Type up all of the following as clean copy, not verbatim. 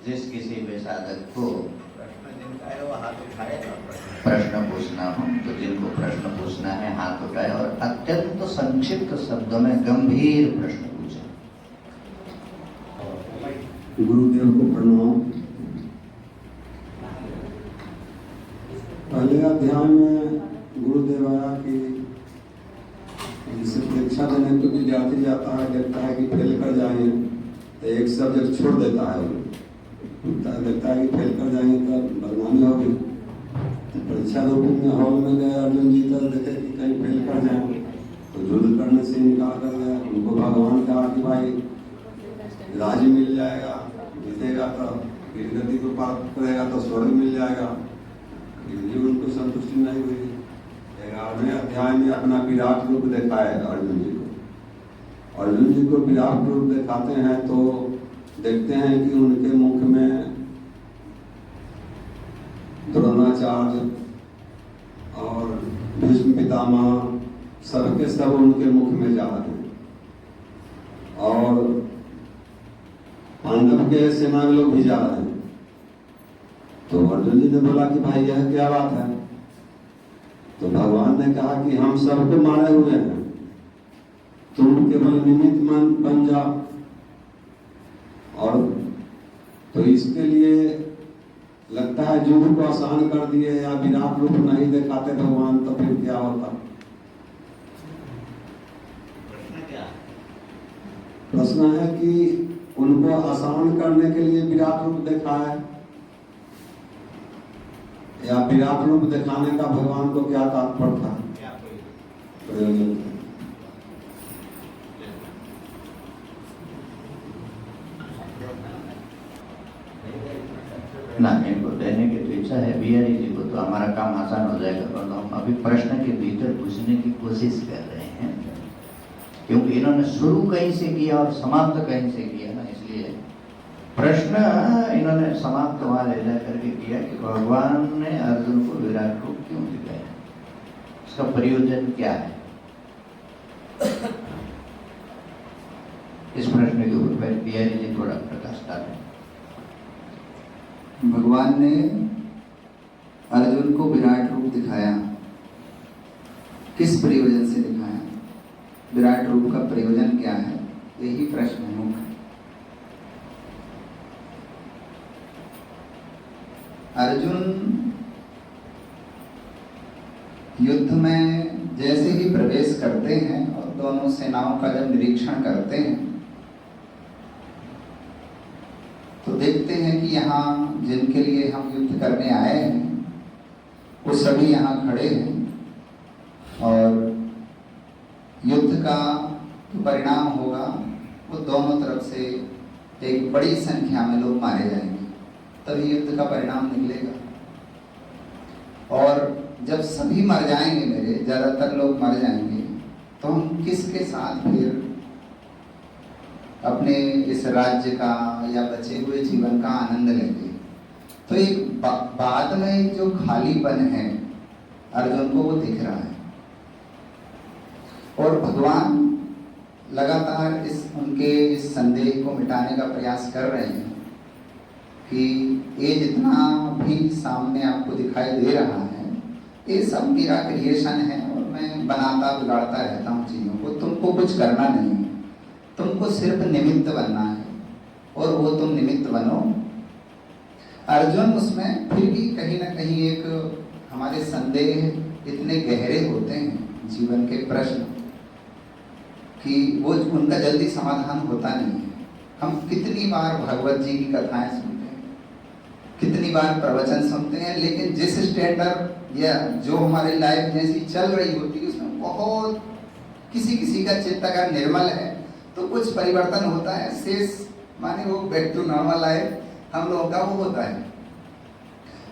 जिस किसी भी साधक को प्रश्न जिनका है वो हाथ उठाएगा। प्रश्न पूछना हो तो जिनको प्रश्न पूछना है हाथ उठाए और अत्यंत संक्षिप्त शब्दों में गंभीर प्रश्न पूछे। गुरुदेव को प्रणाम। पहले अध्याय में गुरुदेव आया कि जिसे परीक्षा देने को विद्यार्थी जाता है, देखता है कि फेल कर जाएंगे तो एक सब्जेक्ट छोड़ देता है, देखता है कि फेल कर जाएंगे तो बदनामी होगी। तो परीक्षा रूप में हॉल में गए अर्जुन जी, तो देखे कि कहीं फेल कर जाए तो युद्ध करने से इनकार कर गया। उनको भगवान कहा कि भाई राज्य मिल जाएगा, जीतेगा तो वीरगति को प्राप्त करेगा तो स्वर्ग मिल जाएगा। ये उनको संतुष्टि नहीं हुई। 11वें अध्याय में अपना विराट रूप दिखाए अर्जुन जी को। अर्जुन जी को विराट रूप दिखाते हैं तो देखते हैं कि उनके मुख में द्रोणाचार्य और भीष्म पितामह सबके सब उनके मुख में जा रहे हैं और पांडव के सेना के लोग भी जा रहे हैं। तो अर्जुन जी ने बोला कि भाई यह क्या बात है? तो भगवान ने कहा कि हम सबको मारे हुए हैं, तुम केवल निमित्त बन जाओ। और तो इसके लिए लगता है युद्ध को आसान कर दिए या विराट रूप नहीं दिखाते भगवान तो फिर क्या होता? प्रश्न क्या है? प्रश्न है कि उनको आसान करने के लिए विराट रूप दिखाए या विराट रूप दिखाने का भगवान को क्या तात्पर्य था, क्या प्रयोजन था? ना इनको देने की तो इच्छा है बिहारी जी को, तो हमारा काम आसान हो जाएगा। पर हम अभी प्रश्न के भीतर घुसने की कोशिश कर रहे हैं, क्योंकि इन्होंने शुरू कहीं से किया और समाप्त कहीं से किया ना, इसलिए प्रश्न इन्होंने समाप्त वहां ले जा करके किया कि भगवान ने अर्जुन को विराट रूप क्यों दिखाया, इसका प्रयोजन क्या है। इस प्रश्न के ऊपर बिहारी जी थोड़ा प्रकाश डालें। भगवान ने अर्जुन को विराट रूप दिखाया, किस प्रयोजन से दिखाया? विराट रूप का प्रयोजन क्या है, यही प्रश्न है मुख्य। अर्जुन युद्ध में जैसे ही प्रवेश करते हैं और दोनों सेनाओं का जब निरीक्षण करते हैं तो देखते हैं कि यहाँ जिनके लिए हम युद्ध करने आए हैं वो सभी यहाँ खड़े हैं और युद्ध का जो परिणाम होगा वो दोनों तरफ से एक बड़ी संख्या में लोग मारे जाएंगे, तभी युद्ध का परिणाम निकलेगा। और जब सभी मर जाएंगे, मेरे ज़्यादातर लोग मर जाएंगे, तो हम किसके साथ फिर अपने इस राज्य का या बचे हुए जीवन का आनंद लेंगे? तो एक बाद में एक जो खालीपन है अर्जुन को वो दिख रहा है और भगवान लगातार उनके इस संदेह को मिटाने का प्रयास कर रहे हैं कि ये जितना भी सामने आपको दिखाई दे रहा है ये सब मेरा क्रिएशन है और मैं बनाता बिगाड़ता रहता हूँ चीज़ों को, तुमको कुछ करना नहीं है, तुमको सिर्फ निमित्त बनना है और वो तुम निमित्त बनो। अर्जुन उसमें फिर भी कहीं ना कहीं एक हमारे संदेह इतने गहरे होते हैं, जीवन के प्रश्न, कि वो उनका जल्दी समाधान होता नहीं है। हम कितनी बार भगवत जी की कथाएं सुनते हैं, कितनी बार प्रवचन सुनते हैं, लेकिन जिस स्टैंडर्ड या जो हमारी लाइफ जैसी चल रही होती है उसमें बहुत किसी का चित्त अगर निर्मल है तो कुछ परिवर्तन होता है, शेष माने वो बैक टू नॉर्मल लाइफ हम लोगों का वो होता है।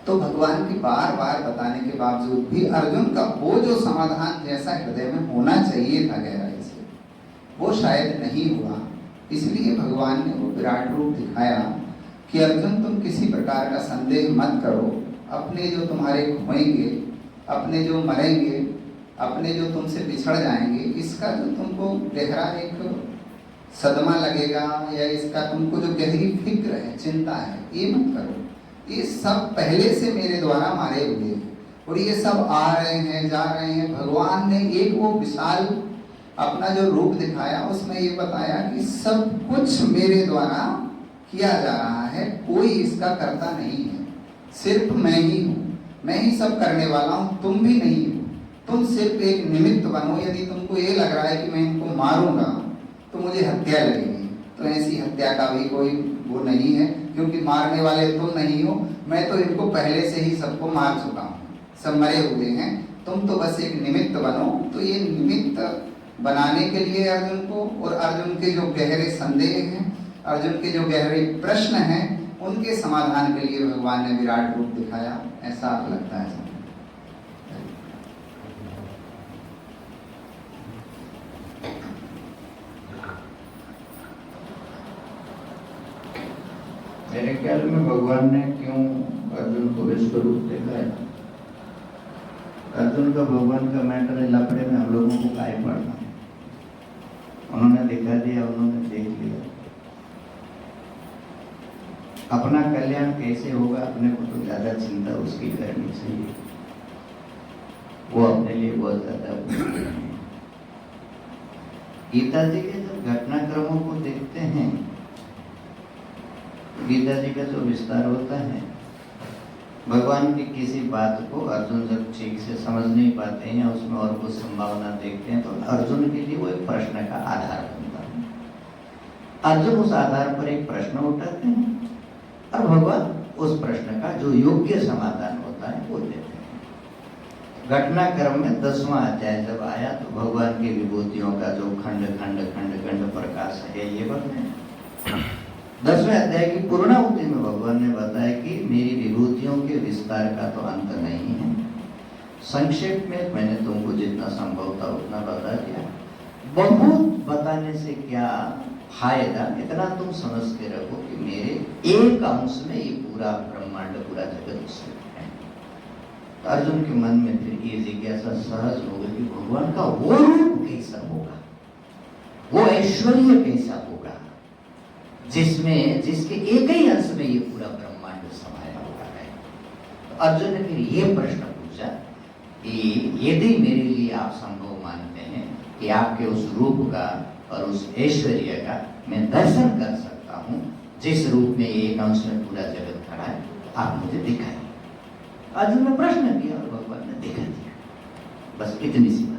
तो भगवान की बार बार बताने के बावजूद भी अर्जुन का वो जो समाधान जैसा हृदय में होना चाहिए था गहराई से, वो शायद नहीं हुआ। इसलिए भगवान ने वो विराट रूप दिखाया कि अर्जुन तुम किसी प्रकार का संदेह मत करो, अपने जो तुम्हारे खोएंगे, अपने जो मरेंगे, अपने जो तुमसे बिछड़ जाएंगे, इसका जो तुमको गहरा एक सदमा लगेगा या इसका तुमको जो गहरी फिक्र है, चिंता है, ये मत करो। ये सब पहले से मेरे द्वारा मारे हुए हैं और ये सब आ रहे हैं, जा रहे हैं। भगवान ने एक वो विशाल अपना जो रूप दिखाया, उसमें ये बताया कि सब कुछ मेरे द्वारा किया जा रहा है, कोई इसका करता नहीं है, सिर्फ मैं ही हूँ, मैं ही सब करने वाला हूँ, तुम भी नहीं हो। तुम सिर्फ एक निमित्त बनो। यदि तुमको ये लग रहा है कि मैं इनको मारूंगा तो मुझे हत्या लगेगी, तो ऐसी हत्या का भी कोई वो नहीं है, क्योंकि मारने वाले तुम नहीं हो। मैं तो इनको पहले से ही सबको मार चुका हूँ, सब मरे हुए हैं, तुम तो बस एक निमित्त बनो। तो ये निमित्त बनाने के लिए अर्जुन को, और अर्जुन के जो गहरे संदेह हैं, अर्जुन के जो गहरे प्रश्न हैं, उनके समाधान के लिए भगवान ने विराट रूप दिखाया, ऐसा लगता है। मेरे ख्याल में भगवान ने क्यों अर्जुन को विश्व रूप दिखाया? अर्जुन का भगवान का मैटर लफड़े में हम लोगों को काय पड़ना। उन्होंने दिखा दिया, उन्होंने देख लिया। अपना कल्याण कैसे होगा, अपने को तो ज्यादा चिंता उसकी करनी चाहिए। वो अपने लिए बहुत ज्यादा गीता जी के जब घटनाक्रमों को देखते हैं, गीता जी का जो विस्तार होता है, भगवान की किसी बात को अर्जुन जब ठीक से समझ नहीं पाते हैं, उसमें और कुछ संभावना देखते हैं, तो अर्जुन के लिए वो एक प्रश्न का आधार बनता है। अर्जुन उस आधार पर एक प्रश्न उठाते हैं और भगवान उस प्रश्न का जो योग्य समाधान होता है वो देते हैं। घटनाक्रम में 10वां अध्याय जब आया तो भगवान की विभूतियों का जो खंड खंड खंड खंड प्रकाश है, ये वर्णन 10वें अध्याय की पूर्णाहुति में भगवान ने बताया कि मेरी विभूतियों के विस्तार का तो अंत नहीं है। संक्षेप में मैंने तुमको जितना संभव था उतना बता दिया। बहुत बताने से क्या फायदा, इतना तुम समझ के रखो कि मेरे एक अंश में ये पूरा ब्रह्मांड, पूरा जगत स्थित है। तो अर्जुन के मन में फिर ये जिज्ञासा सहज हो गई कि भगवान का वो रूप कैसा होगा, वो ऐश्वर्य कैसा होगा जिसमें, जिसके एक ही अंश में ये पूरा ब्रह्मांड समाया हुआ है। तो अर्जुन ने फिर ये प्रश्न पूछा कि यदि मेरे लिए आप संभव मानते हैं कि आपके उस रूप का और उस ऐश्वर्य का मैं दर्शन कर सकता हूँ, जिस रूप में एक अंश में पूरा जगत खड़ा है, आप मुझे दिखाइए। अर्जुन ने प्रश्न किया और भगवान ने दिखा दिया। बस इतनी सी बात।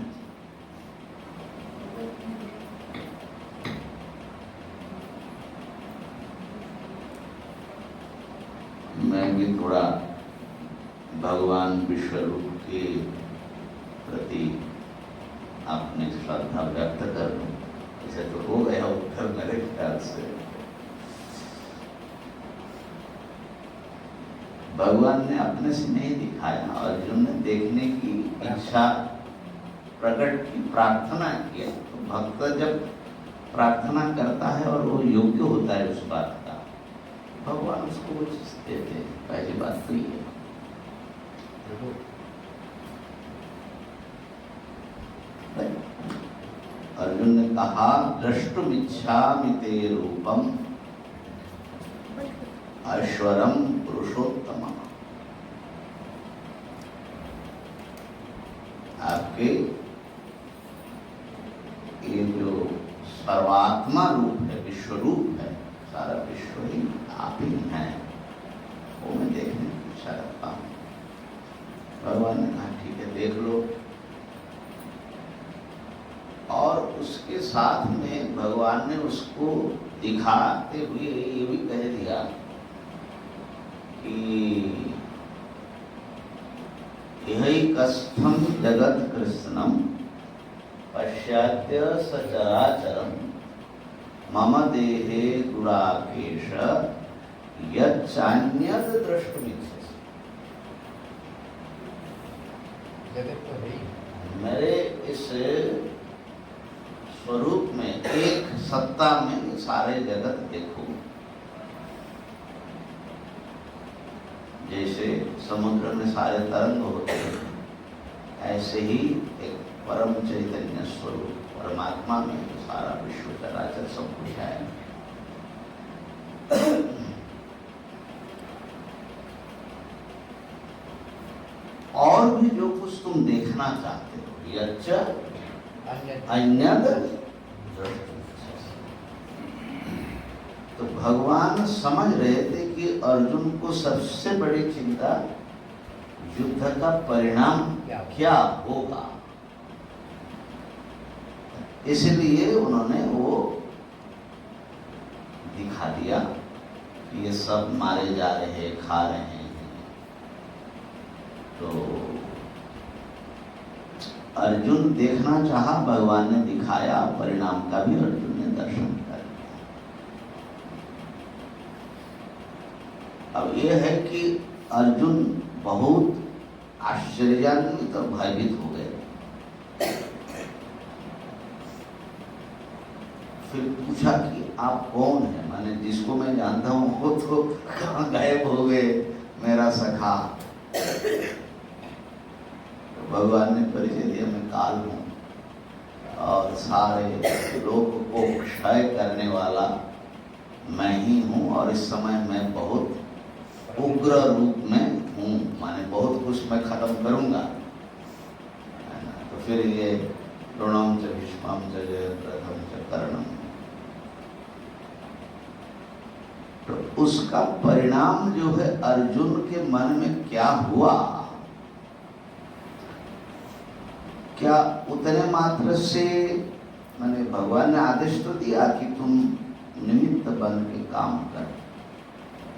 मैं भी थोड़ा भगवान विश्वरूप के प्रति अपनी श्रद्धा व्यक्त कर दूं। इसे तो हो गया उत्तर मेरे ख्याल से। भगवान ने अपने से नहीं दिखाया, अर्जुन ने देखने की इच्छा प्रकट की, प्रार्थना किया। तो भक्त जब प्रार्थना करता है और वो योग्य होता है उस बात का, भगवान उसको वो चीज देते हैं। पहली बात तो ये। अर्जुन ने कहा द्रष्टुमिच्छामि ते रूपम ऐश्वरम पुरुषोत्तम। आपके ये जो सर्वात्मा रूप है, विश्व रूप है, सारा विश्व ही आप ही हैं, वो मैं देखने की इच्छा रखता हूँ। भगवान ने कहा ठीक है, देख लो। और उसके साथ में भगवान ने उसको दिखाते हुए ये भी कह दिया कि यहैकस्थं जगत् कृत्स्नं पश्याद्य सचराचरं मम देहे गुणाकेश यच्चान्यत् द्रष्टुमिच्छसि। मेरे इस स्वरूप में, एक सत्ता में सारे जगत देखो। जैसे समुद्र में सारे तरंग होते हैं, ऐसे ही एक परम चैतन्य स्वरूप परमात्मा में सारा विश्व चराचर सब कुछ है। और भी जो कुछ तुम देखना चाहते हो, यच्च अन्यद दृष्टुमिच्छसि। तो भगवान समझ रहे थे कि अर्जुन को सबसे बड़ी चिंता युद्ध का परिणाम क्या होगा, इसलिए उन्होंने वो दिखा दिया कि ये सब मारे जा रहे हैं, खा रहे हैं। तो अर्जुन देखना चाहा, भगवान ने दिखाया, परिणाम का भी अर्जुन ने दर्शन कर लिया। अब ये है कि अर्जुन बहुत आश्चर्यान्वित और भयभीत हो गए। फिर पूछा कि आप कौन है, माने जिसको मैं जानता हूँ वो तो कहाँ गायब हो गए, मेरा सखा। तो भगवान ने परिचय दिया, मैं काल हूँ और सारे लोक को क्षय करने वाला मैं ही हूँ, और इस समय मैं बहुत उग्र रूप में हूँ, माने बहुत कुछ मैं खत्म करूँगा। तो फिर ये ऋणम च भीष्मम च जयद्रथम च कर्णम, तो उसका परिणाम जो है अर्जुन के मन में क्या हुआ, क्या उतने मात्र से, माने भगवान ने आदेश तो दिया कि तुम निमित्त बन के काम कर,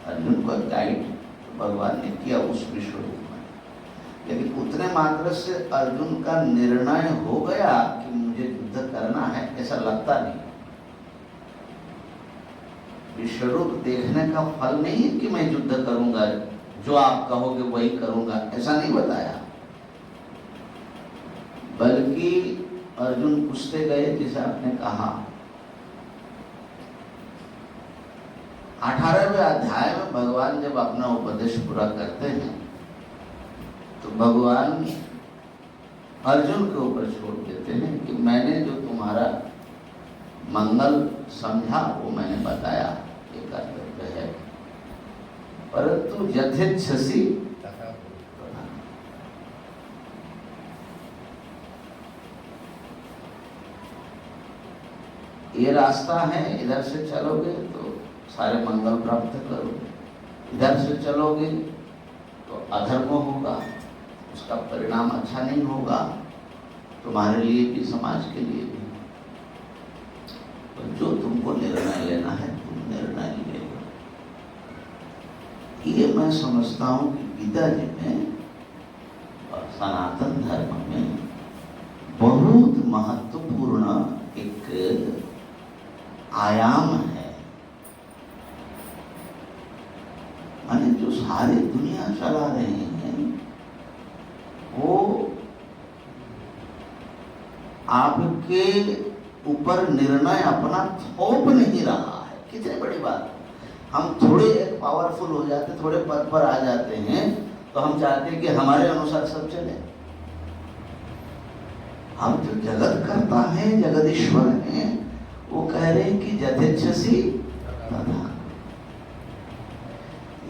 अर्जुन को गाइड भगवान ने किया उस विश्व रूप में, लेकिन उतने मात्र से अर्जुन का निर्णय हो गया कि मुझे युद्ध करना है, ऐसा लगता नहीं। विश्वरूप देखने का फल नहीं है कि मैं युद्ध करूंगा, जो आप कहोगे वही करूंगा, ऐसा नहीं बताया। बल्कि अर्जुन पूछते गए, जैसे आपने कहा 18वें अध्याय में भगवान जब अपना उपदेश पूरा करते हैं तो भगवान अर्जुन के ऊपर छोड़ देते हैं कि मैंने जो तुम्हारा मंगल समझा वो मैंने बताया, ये कर्तव्य है, परंतु यथेच्छसि ये रास्ता है, इधर से चलोगे तो सारे मंगल प्राप्त करोगे, इधर से चलोगे तो अधर्म होगा, उसका परिणाम अच्छा नहीं होगा, तुम्हारे लिए भी समाज के लिए भी। तो जो तुमको निर्णय लेना है तुम निर्णय ले लो। ये मैं समझता हूँ कि गीता जी में और सनातन धर्म में बहुत महत्वपूर्ण एक आयाम है। माने जो सारी दुनिया चला रहे हैं वो आपके ऊपर निर्णय अपना थोप नहीं रहा है। कितनी बड़ी बात है। हम थोड़े एक पावरफुल हो जाते, थोड़े पद पर आ जाते हैं तो हम चाहते हैं कि हमारे अनुसार सब चले। हम जो जगत करता है, जगदीश्वर है, वो कह रहे हैं कि यथेच्छसि तथा।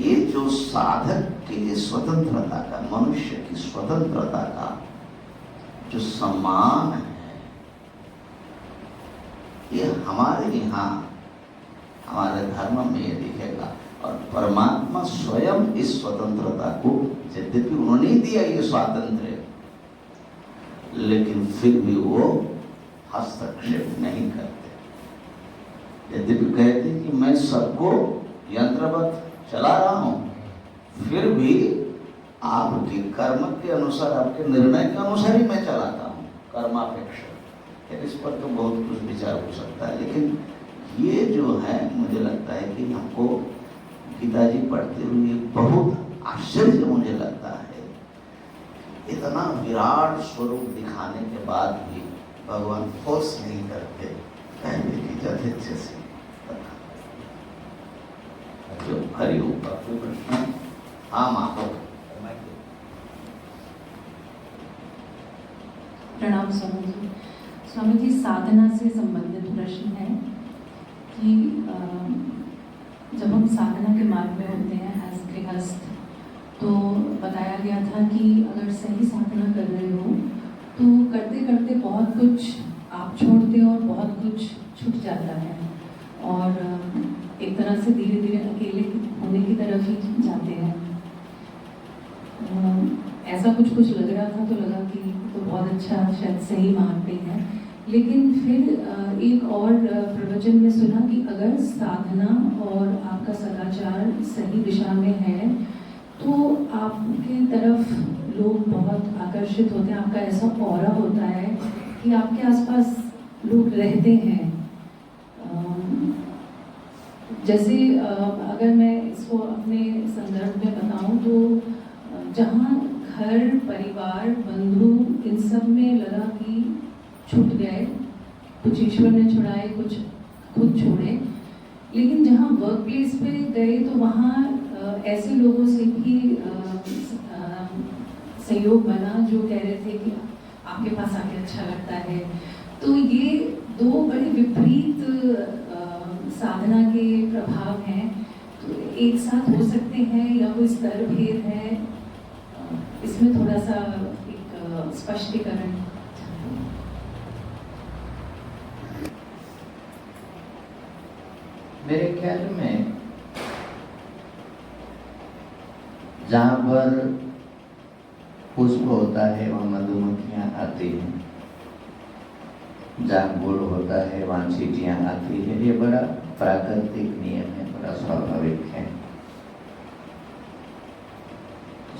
ये जो साधक की स्वतंत्रता का, मनुष्य की स्वतंत्रता का जो सम्मान है, ये हमारे यहाँ हमारे धर्म में ये दिखेगा। और परमात्मा स्वयं इस स्वतंत्रता को, यद्यपि उन्होंने ही दिया ये स्वातंत्र्य, लेकिन फिर भी वो हस्तक्षेप नहीं करते। यद्यपि कहते कि मैं सबको यंत्रवत चला रहा हूँ, फिर भी आपके कर्म के अनुसार, आपके निर्णय के अनुसार ही मैं चलाता हूँ, कर्मापेक्षा। इस पर तो बहुत कुछ विचार हो सकता है, लेकिन ये जो है मुझे लगता है कि हमको गीता जी पढ़ते हुए बहुत आश्चर्य मुझे लगता है। इतना विराट स्वरूप दिखाने के बाद भी भगवान फोर्स नहीं करते, कहते कि यथेच्छसि तथा। हरि ओम। कोई प्रश्न? हाँ माँ। प्रणाम स्वामी जी। स्वामी जी, साधना से संबंधित प्रश्न है कि जब हम साधना के मार्ग में होते हैं एज गृहस्थ, तो बताया गया था कि अगर सही साधना कर रहे हो तो करते करते बहुत कुछ आप छोड़ते हो और बहुत कुछ छूट जाता है, और एक तरह से धीरे धीरे अकेले होने की तरफ ही जाते हैं। ऐसा कुछ लग रहा था, तो लगा कि तो बहुत अच्छा, शायद सही मार्ग पे है। लेकिन फिर एक और प्रवचन में सुना कि अगर साधना और आपका सदाचार सही दिशा में है तो आपके तरफ लोग बहुत आकर्षित होते हैं, आपका ऐसा ऑरा होता है कि आपके आसपास लोग रहते हैं। जैसे अगर मैं इसको अपने संदर्भ में बताऊं तो जहाँ घर, परिवार, बंधु, इन सब में लगा कि छूट गए, कुछ ईश्वर ने छुड़ाए, कुछ खुद छोड़े, लेकिन जहाँ वर्क प्लेस पे गए तो वहाँ ऐसे लोगों से भी सहयोग बना जो कह रहे थे कि आपके पास आके अच्छा लगता है। तो ये दो बड़े विपरीत साधना के प्रभाव हैं, तो एक साथ हो सकते हैं या कोई स्तर भेद है, इसमें थोड़ा सा एक स्पष्टीकरण। मेरे ख्याल में जहाँ पर पुष्प होता है वहाँ मधुमक्खियाँ आती हैं, जहाँ गुड़ होता है वहाँ चींटियाँ आती है। ये बड़ा प्राकृतिक नियम है, बड़ा स्वाभाविक है।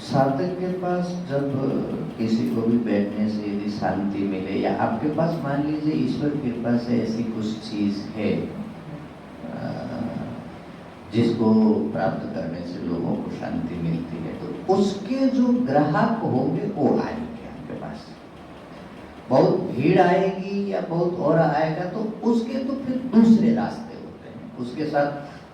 साधक के पास जब किसी को भी बैठने से यदि शांति मिले, या आपके पास मान लीजिए ईश्वर की कृपा से ऐसी कुछ चीज है जिसको प्राप्त करने से लोगों को शांति मिलती है, तो उसके जो ग्राहक होंगे वो आएंगे आपके पास। बहुत भीड़ आएगी या बहुत और आएगा तो उसके तो फिर दूसरे रास्ते होते हैं, उसके साथ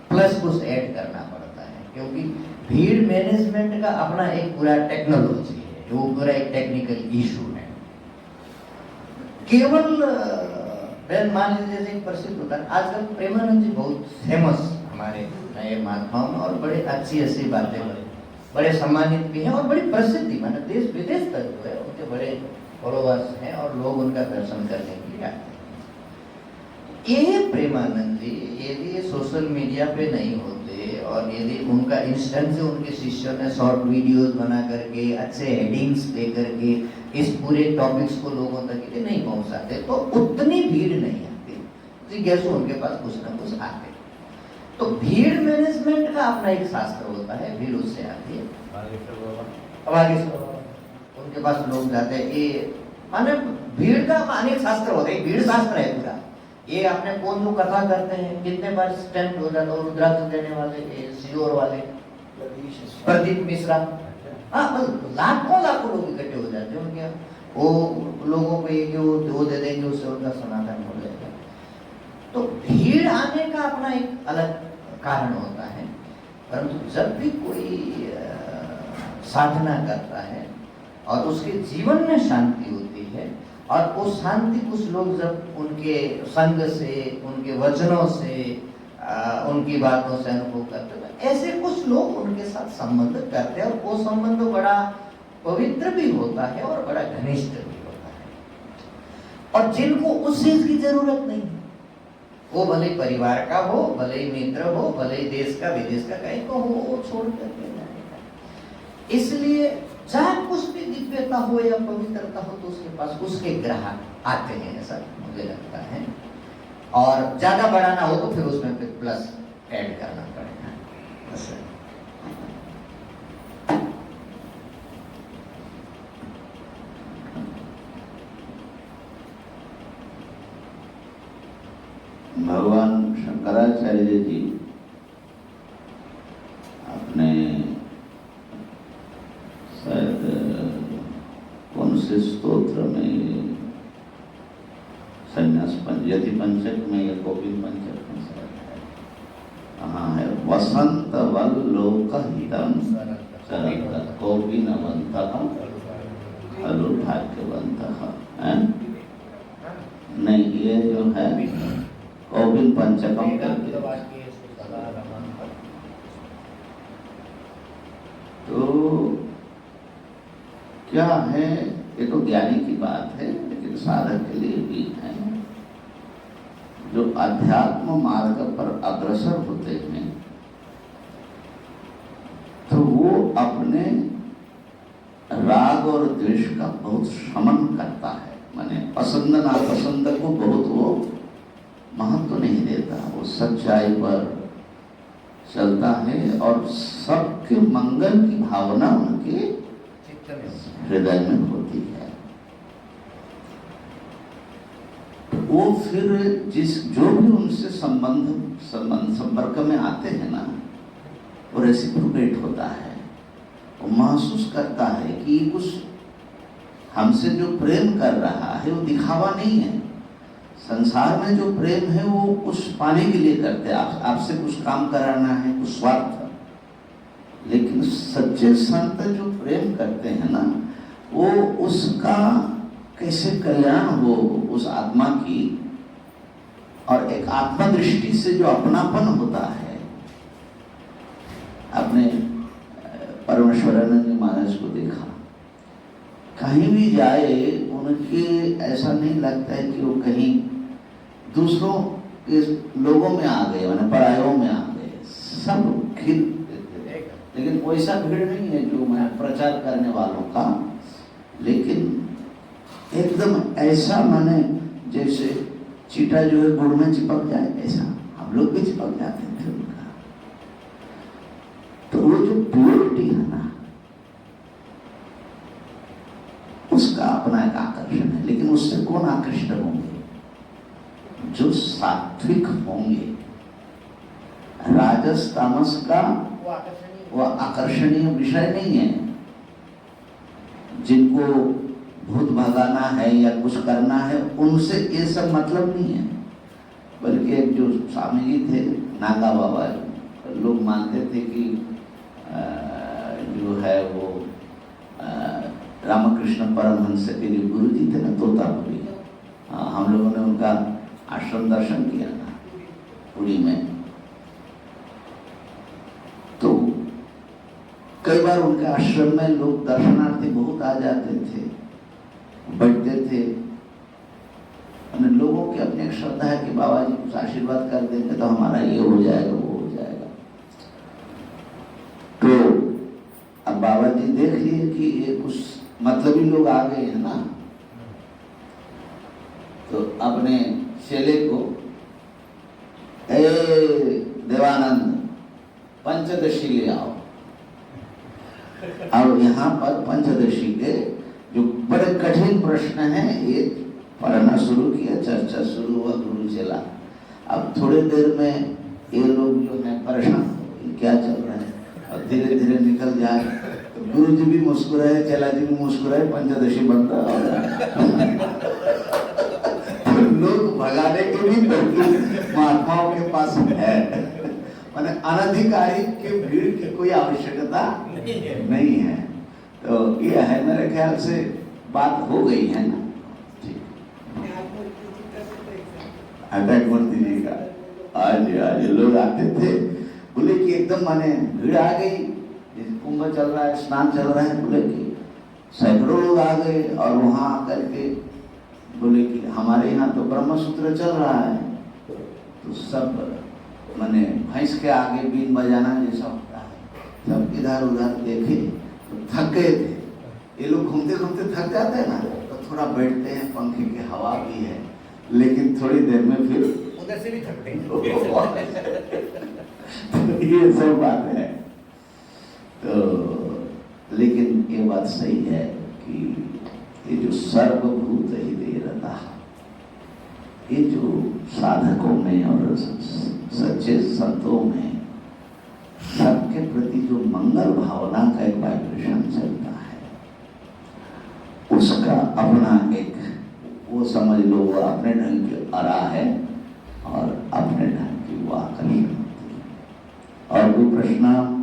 प्लस कुछ ऐड करना पड़ता है, क्योंकि भीड़ मैनेजमेंट का अपना एक पूरा टेक्नोलॉजी है, वो पूरा एक टेक्निकल इशू है। केवल मान लीजिए जैसे एक प्रसिद्ध होता है, आजकल प्रेमानंद जी बहुत फेमस हमारे नए महात्माओं में, और बड़े अच्छी बातें, बड़े सम्मानित भी हैं और बड़ी प्रसिद्धि, माने देश विदेश तक जो है उनके बड़े फॉलोअर्स हैं और लोग उनका दर्शन करने के लिए आते हैं। ये प्रेमानंद जी यदि सोशल मीडिया पे नहीं होते और यदि उनका इंस्टेंट से उनके शिष्यों ने शॉर्ट वीडियोस बना करके अच्छे हेडिंग्स दे करके इस पूरे टॉपिक्स को लोगों तक यदि नहीं पहुंचाते तो उतनी भीड़ नहीं आती, जिज्ञासु उनके पास कुछ ना कुछ आते। तो भीड़ मैनेजमेंट का अपना एक शास्त्र होता है, भीड़ उससे आती है। अब आगे उनके पास लोग जाते हैं, ये माने भीड़ का अनेक शास्त्र होते हैं, भीड़ शास्त्र है पूरा। ये आपने कौन जो कथा करते हैं, कितने बार स्टैंड हो जाता है, रुद्राक्ष देने वाले, सियोर वाले प्रदीप मिश्रा, हाँ लाखों लोग इकट्ठे हो जाते हैं उनके, वो लोगों को ये वो दे देंगे, उससे उनका समाधान हो जाएगा। तो भीड़ आने का अपना एक अलग कारण होता है, परंतु जब भी कोई साधना करता है और उसके जीवन में शांति होती है, और वो शांति कुछ लोग जब उनके संग से, उनके वचनों से, उनकी बातों से अनुभव करते हैं, ऐसे कुछ लोग उनके साथ संबंध करते हैं, और वो संबंध बड़ा पवित्र भी होता है और बड़ा घनिष्ठ भी होता है। और जिनको उस चीज की जरूरत नहीं, वो भले परिवार का हो, भले मित्र हो, भले देश का विदेश का कहीं को हो, वो छोड़ करके जाएगा। इसलिए चाहे कुछ भी दिव्यता हो या पवित्रता हो, तो उसके पास उसके ग्राहक आते हैं, ऐसा मुझे लगता है। और ज्यादा बढ़ाना हो तो फिर उसमें फिर प्लस ऐड करना पड़ेगा। भगवान शंकराचार्य जी अपने शायद कौन से स्तोत्र में, संन्यास यति पंचक में या कौपिन पंचक में शायद है, हाँ है, वसंत वल्लोक हितम शरद कौपिनवंतः खलु भाग्यवंतः। नहीं, ये जो है कौबिन पंचकम तो क्या है, ये तो ज्ञानी की बात है, लेकिन साधक के लिए भी है। जो अध्यात्म मार्ग पर अग्रसर होते हैं तो वो अपने राग और द्वेष का बहुत शमन करता है, माने पसंद नापसंद को बहुत वो महत्व नहीं देता, वो सच्चाई पर चलता है और सबके मंगल की भावना उनके हृदय में होती है। वो फिर जो भी उनसे संपर्क में आते हैं ना, वो रेसिप्रोकेट होता है। वो महसूस करता है कि कुछ हमसे जो प्रेम कर रहा है वो दिखावा नहीं है। संसार में जो प्रेम है वो कुछ पाने के लिए करते हैं, आपसे कुछ काम कराना है, कुछ स्वार्थ। लेकिन सच्चे संत जो प्रेम करते हैं ना, वो उसका कैसे कल्याण हो उस आत्मा की, और एक आत्मा दृष्टि से जो अपनापन होता है। आपने परमेश्वरानंद जी महाराज को देखा, कहीं भी जाए उनके ऐसा नहीं लगता है कि वो कहीं दूसरों के लोगों में आ गए, माने परायों में आ गए, सब खिल देते। लेकिन वैसा भीड़ नहीं है जो मैं प्रचार करने वालों का, लेकिन एकदम ऐसा, माने जैसे चीटा जो है गुड़ में चिपक जाए, ऐसा हम लोग भी चिपक जाते थे उनका। तो वो जो प्योरिटी है ना, उसका अपना एक आकर्षण है। लेकिन उससे कौन आकृष्ट होंगे? जो सात्विक होंगे। राजस तामस का वो आकर्षणीय विषय नहीं है। जिनको भूत भगाना है या कुछ करना है, उनसे ये सब मतलब नहीं है। बल्कि एक जो स्वामी जी थे नागा बाबा, लोग मानते थे कि जो है वो रामकृष्ण परमहंस के जो गुरु जी थे ना, तोतापुरी, हम लोगों ने उनका आश्रम दर्शन किया था पुरी में। तो कई बार उनके आश्रम में लोग दर्शनार्थी बहुत आ जाते थे, बैठते थे। लोगों की अपनी एक श्रद्धा है कि बाबा जी कुछ आशीर्वाद कर देंगे तो हमारा ये हो जाएगा, वो हो जाएगा। तो अब बाबा जी देख लिए कि ये कुछ मतलबी लोग आ गए हैं ना, तो अपने चेले को, ए देवानंद पंचदशी ले आओ। और यहाँ पर पंचदशी के जो बड़े कठिन प्रश्न हैं, ये पढ़ना शुरू किया, चर्चा शुरू हुआ, गुरु चला। अब थोड़ी देर में ये लोग जो है परेशान हो, क्या चल रहा है, और धीरे धीरे निकल जाए। तो गुरु जी भी मुस्कुराए, चेला जी भी मुस्कुराए, पंचदशी बंद हो लोग भगाने के भी तरकीब महात्माओं के पास है। माने अनधिकारी के भीड़ की कोई आवश्यकता नहीं है। तो ये है, मेरे ख्याल से बात हो गई है ना। अटैक मूर्ति जी का आज लोग आते थे, बोले कि एकदम माने भीड़ आ गई, कुंभ चल रहा है, स्नान चल रहा है, बोले कि सैकड़ों लोग आ गए। और वहां आकर के बोले कि हमारे यहाँ तो ब्रह्म सूत्र चल रहा है। तो सब माने भैंस के आगे बीन बजाना जैसा होता है, सब इधर उधर देखे तो थक गए थे। ये लोग घूमते घूमते थक जाते हैं ना, तो थोड़ा बैठते हैं, पंखे की हवा भी है, लेकिन थोड़ी देर में फिर उधर से भी थकते हैं। ये सब बात है। तो लेकिन ये बात सही है कि ये जो सर्वभूत ही दे रहा है, ये जो साधकों में और सच्चे संतों में सबके प्रति जो मंगल भावना का एक वाइब्रेशन चलता है, उसका अपना एक, वो समझ लो वो अपने ढंग की अरा है और अपने ढंग की वो आकर्षण होती है। और कोई प्रश्न?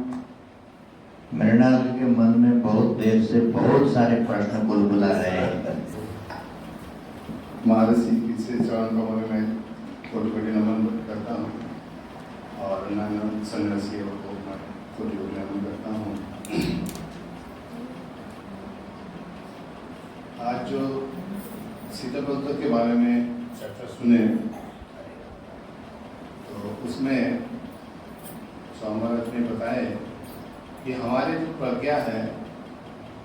मृणाल के मन में बहुत देर से बहुत सारे प्रश्न बुलबुला रहे हैं। महर्षि पीछे चरण कमल में कोटि कोटि नमन करता हूँ और मैं सन्यासियों को कोटि कोटि नमन करता हूँ। आज जो शीतल बौद्ध के बारे में चर्चा सुने तो उसमें स्वामी महाराज ने बताए कि हमारे जो प्रज्ञा है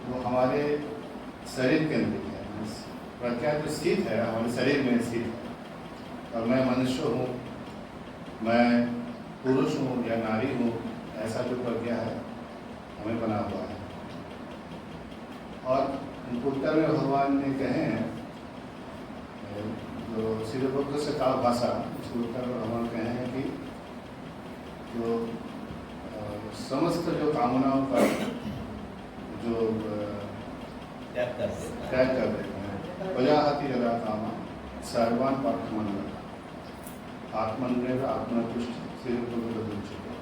वो हमारे शरीर केंद्रित है। प्रज्ञा जो स्थित है हमारे शरीर में स्थित है और मैं मनुष्य हूँ, मैं पुरुष हूँ या नारी हूँ, ऐसा जो प्रज्ञा है हमें बना हुआ है। और उत्तर में भगवान ने कहे हैं जो श्री बुद्ध से का भाषा, उसके उत्तर में भगवान कहे हैं कि जो समस्त जो कामनाओं का जो त्याग कर देते हैं, प्रजाहति यदा कामा सर्वान पार्थमन आत्मनिर्भर आत्मतुष्ट श्री बुद्ध उच्चते।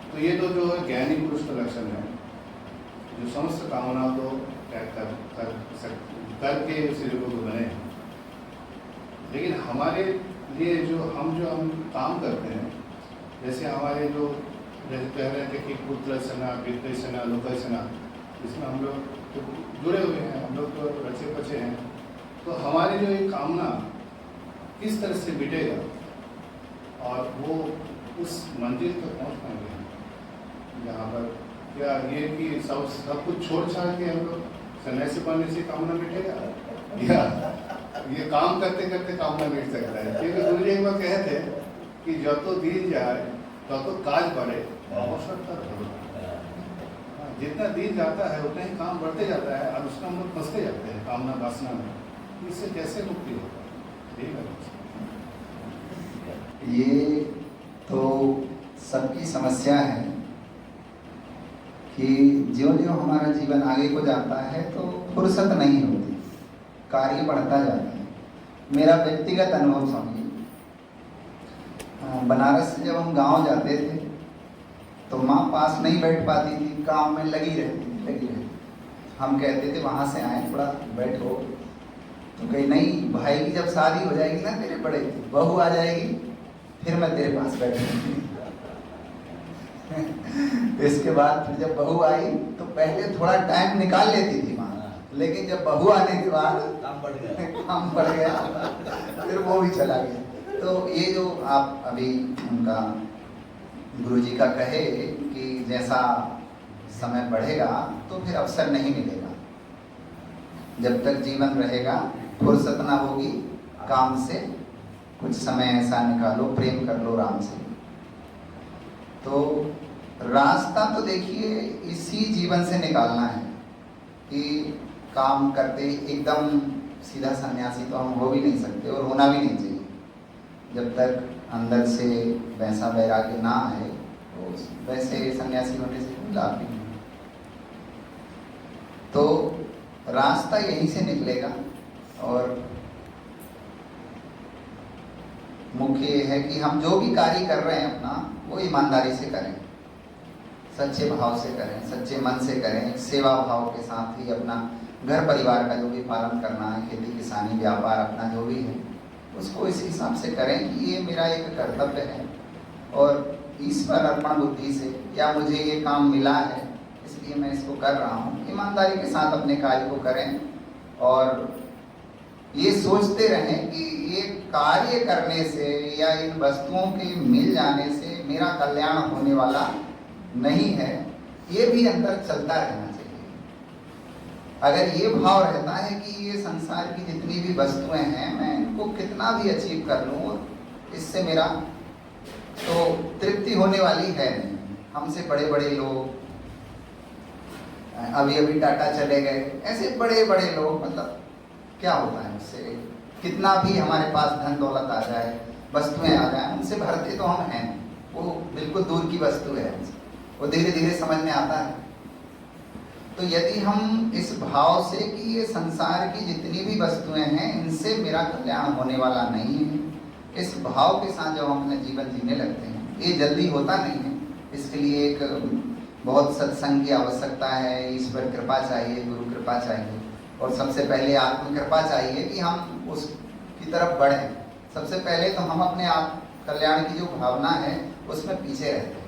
तो ये तो जो है ज्ञानी पुरुष का लक्षण है, जो समस्त कामनाओं को त्याग करके श्री बुद्ध बने हैं। लेकिन हमारे लिए जो हम काम करते हैं, जैसे हमारे जो जैसे कह रहे थे कि पुत्र सेना, वित्त सेना, लोक सेना, इसमें हम लोग तो जुड़े हुए हैं, हम लोग तो रचे पचे हैं। तो हमारी जो एक कामना किस तरह से मिटेगा और वो उस मंजिल तक पहुँच पाएंगे जहाँ पर क्या ये कि सब कुछ छोड़ छाड़ के हम लोग सन्यासी बनने से कामना मिटेगा या ये काम करते करते कामना मिट सकता है। क्योंकि गुरु जी एक बार कहे थे कि जब तो दिन जाए तब तो काज बढ़े आवश्यकता रहे। जितना दिन जाता है उतना ही काम बढ़ते जाता है और उसका हम लोग फंसते जाते हैं कामना वासना में। इससे कैसे मुक्ति होगा? ठीक है, ये तो सबकी समस्या है कि ज्यों-ज्यों हमारा जीवन आगे को जाता है तो फुर्सत नहीं होती, कार्य बढ़ता जाता है। मेरा व्यक्तिगत अनुभव समझिए, बनारस से जब हम गांव जाते थे तो माँ पास नहीं बैठ पाती थी, काम में लगी रहती। हम कहते थे वहाँ से आए थोड़ा बैठो, तो कहीं नहीं भाई की जब शादी हो जाएगी ना तेरे बड़े की, बहू आ जाएगी फिर मैं तेरे पास बैठूंगी। इसके बाद फिर जब बहू आई तो पहले थोड़ा टाइम निकाल लेती थी माँ, लेकिन जब बहू आने के बाद काम बढ़ गया फिर वो भी चला गया। तो ये जो आप अभी उनका गुरुजी का कहे कि जैसा समय बढ़ेगा तो फिर अवसर नहीं मिलेगा। जब तक जीवन रहेगा फुर्सत ना होगी काम से, कुछ समय ऐसा निकालो, प्रेम कर लो राम से। तो रास्ता तो देखिए इसी जीवन से निकालना है कि काम करते एकदम सीधा सन्यासी तो हम हो भी नहीं सकते और होना भी नहीं चाहिए। जब तक अंदर से वैसा वैराग्य ना आए तो वैसे सन्यासी होने से कोई लाभ नहीं है। तो रास्ता यहीं से निकलेगा और मुख्य ये है कि हम जो भी कार्य कर रहे हैं अपना वो ईमानदारी से करें, सच्चे भाव से करें, सच्चे मन से करें, सेवा भाव के साथ ही अपना घर परिवार का जो भी पालन करना है, खेती किसानी व्यापार अपना जो भी है उसको इस हिसाब से करें कि ये मेरा एक कर्तव्य है और ईश्वर अर्पण बुद्धि से या मुझे ये काम मिला है इसलिए मैं इसको कर रहा हूँ। ईमानदारी के साथ अपने कार्य को करें और ये सोचते रहें कि ये कार्य करने से या इन वस्तुओं के मिल जाने से मेरा कल्याण होने वाला नहीं है, ये भी अंदर चलता रहना चाहिए। अगर ये भाव रहता है कि ये संसार की जितनी भी वस्तुएं हैं मैं इनको कितना भी अचीव कर लूँ इससे मेरा तो तृप्ति होने वाली है नहीं। हमसे बड़े बड़े लोग, अभी टाटा चले गए, ऐसे बड़े बड़े लोग, मतलब क्या होता है उससे, कितना भी हमारे पास धन दौलत आ जाए, वस्तुएं आ जाए, उनसे भरते तो हम हैं, वो बिल्कुल दूर की वस्तु है, वो धीरे धीरे समझ में आता है। तो यदि हम इस भाव से कि ये संसार की जितनी भी वस्तुएं हैं इनसे मेरा कल्याण होने वाला नहीं है, इस भाव के साथ जब हम अपने जीवन जीने लगते हैं, ये जल्दी होता नहीं है। इसके लिए एक बहुत सत्संग की आवश्यकता है, ईश्वर कृपा चाहिए, गुरु कृपा चाहिए और सबसे पहले आत्म कृपा चाहिए कि हम उसकी तरफ बढ़ें। सबसे पहले तो हम अपने आप कल्याण की जो भावना है उसमें पीछे रहते हैं।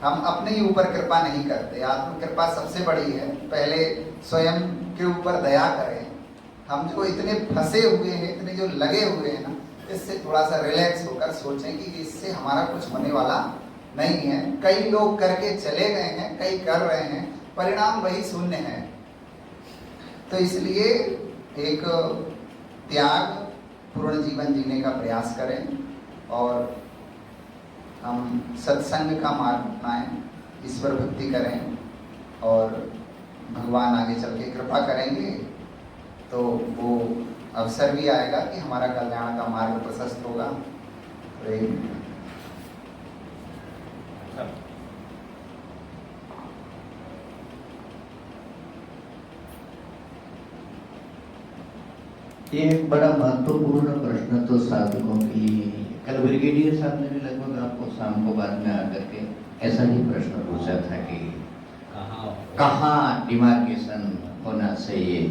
हम अपने ही ऊपर कृपा नहीं करते, आत्म कृपा सबसे बड़ी है। पहले स्वयं के ऊपर दया करें। हम जो इतने फंसे हुए हैं, इतने जो लगे हुए हैं ना, इससे थोड़ा सा रिलैक्स होकर सोचें कि इससे हमारा कुछ होने वाला नहीं है। कई लोग करके चले गए हैं, कई कर रहे हैं, परिणाम वही शून्य है। तो इसलिए एक त्याग पूर्ण जीवन जीने का प्रयास करें और हम सत्संग का मार्ग अपनाएं, ईश्वर भक्ति करें और भगवान आगे चल के कृपा करेंगे तो वो अवसर भी आएगा कि हमारा कल्याण का मार्ग प्रशस्त होगा। ये एक बड़ा महत्वपूर्ण प्रश्न तो साधकों के लिए ही है। कल ब्रिगेडियर साहब ने भी लगभग आपको शाम को बाद में आकर के ऐसा ही प्रश्न पूछा था कि कहाँ डिमार्केशन होना चाहिए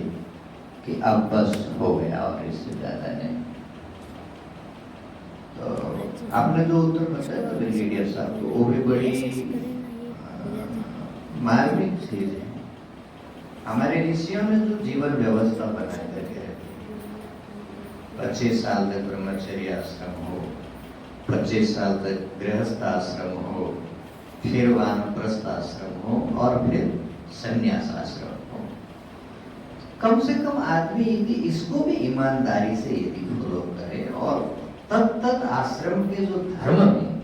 कि अब बस हो गया और इससे ज्यादा नहीं। तो आपने जो उत्तर बताया था ब्रिगेडियर साहब को, वो भी बड़ी मार्मिक चीज है। हमारे ऋषियों ने जो जीवन व्यवस्था बनाई करके 25 साल तक ब्रह्मचर्य आश्रम हो, 25 साल तक गृहस्थ आश्रम हो, फिर वानप्रस्थ आश्रम हो और फिर संन्यास आश्रम हो। कम से कम आदमी यदि इसको भी ईमानदारी से यदि फॉलो करे और तब आश्रम के जो धर्म है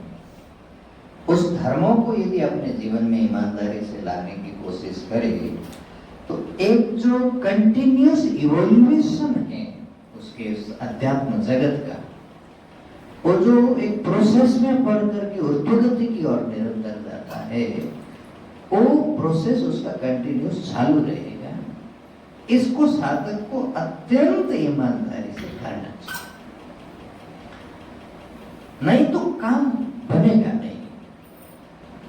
उस धर्मों को यदि अपने जीवन में ईमानदारी से लाने की कोशिश करे तो एक जो कंटिन्यूस इवोल्यूशन है उसके अध्यात्म जगत का, वो जो एक प्रोसेस में बढ़ करके ऊर्ध्वगति की ओर निरंतर जाता है, वो प्रोसेस उसका कंटिन्यूस चालू रहेगा। इसको साधक को अत्यंत ईमानदारी से करना चाहिए, नहीं तो काम बनेगा नहीं।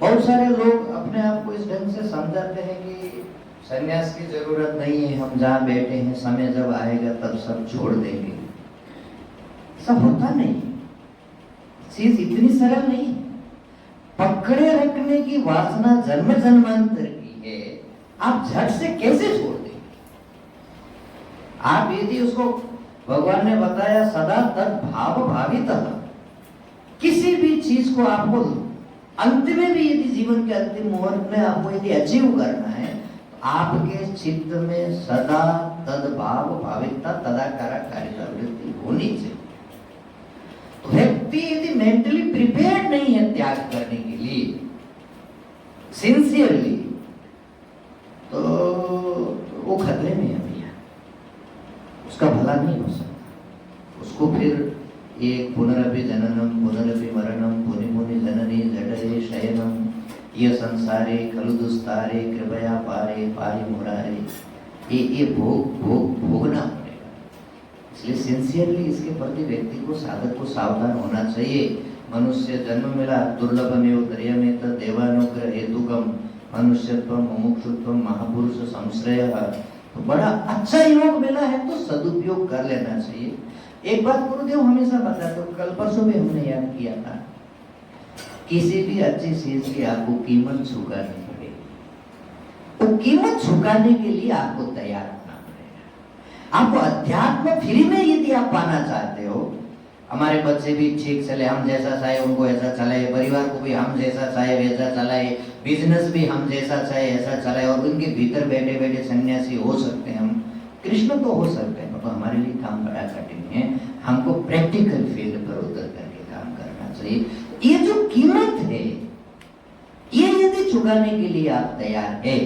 बहुत सारे लोग अपने आप को इस ढंग से समझाते हैं कि संन्यास की जरूरत नहीं है, हम जहाँ बैठे हैं समय जब आएगा तब सब छोड़ देंगे। सब होता नहीं, चीज इतनी सरल नहीं। पकड़े रखने की वासना जन्म जन्मांतर की है, आप झट से कैसे छोड़ देंगे? आप यदि उसको, भगवान ने बताया सदा तद भाव भावितः, किसी भी चीज को आपको अंत में भी यदि जीवन के अंतिम मुहूर्त में आपको यदि अचीव करना है, आपके चित्त में सदा तद्भाव भाविकता तदाकारिता वृत्ति होनी चाहिए। व्यक्ति यदि मेंटली प्रिपेयर्ड नहीं है त्याग करने के लिए सिंसियरली, तो वो खतरे में है भैया, उसका भला नहीं हो सकता। उसको फिर एक पुनरपि जननम पुनरपि मरणम पुनि मुनि जननी जठरे शयनम ये संसारे खलु दुस्तारे कृपया पारे पाहि मुरारे, ये भोगना पड़ेगा। इसलिए सिंसियरली इसके प्रति व्यक्ति को, साधक को सावधान होना चाहिए। मनुष्य जन्म मिला दुर्लभमेव त्र्यमेत देवानुग्रह हेतुकम मनुष्यत्व मुमुक्षुत्व महापुरुष संश्रय, तो बड़ा अच्छा योग मिला है तो सदुपयोग कर लेना चाहिए। एक बात गुरुदेव हमेशा बताते, तो कल परसों भी हमने याद किया था, किसी भी अच्छी चीज की आपको कीमत चुकानी पड़ेगी। तो कीमत चुकाने के लिए आपको तैयार होना पड़ेगा। आपको अध्यात्म फ्री में यदि आप पाना चाहते हो, हमारे बच्चे भी ठीक चले, हम जैसा चाहे उनको ऐसा चलाए, परिवार को भी हम जैसा चाहे वैसा चलाए, बिजनेस भी हम जैसा चाहे ऐसा चलाए, और उनके भीतर बैठे बैठे सन्यासी हो सकते हैं, हम कृष्ण तो हो सकते हैं, तो हमारे लिए काम बड़ा कठिन है। हमको प्रैक्टिकल फील्ड पर उतर करके काम करना चाहिए। ये जो कीमत है, ये यदि चुकाने के लिए आप तैयार है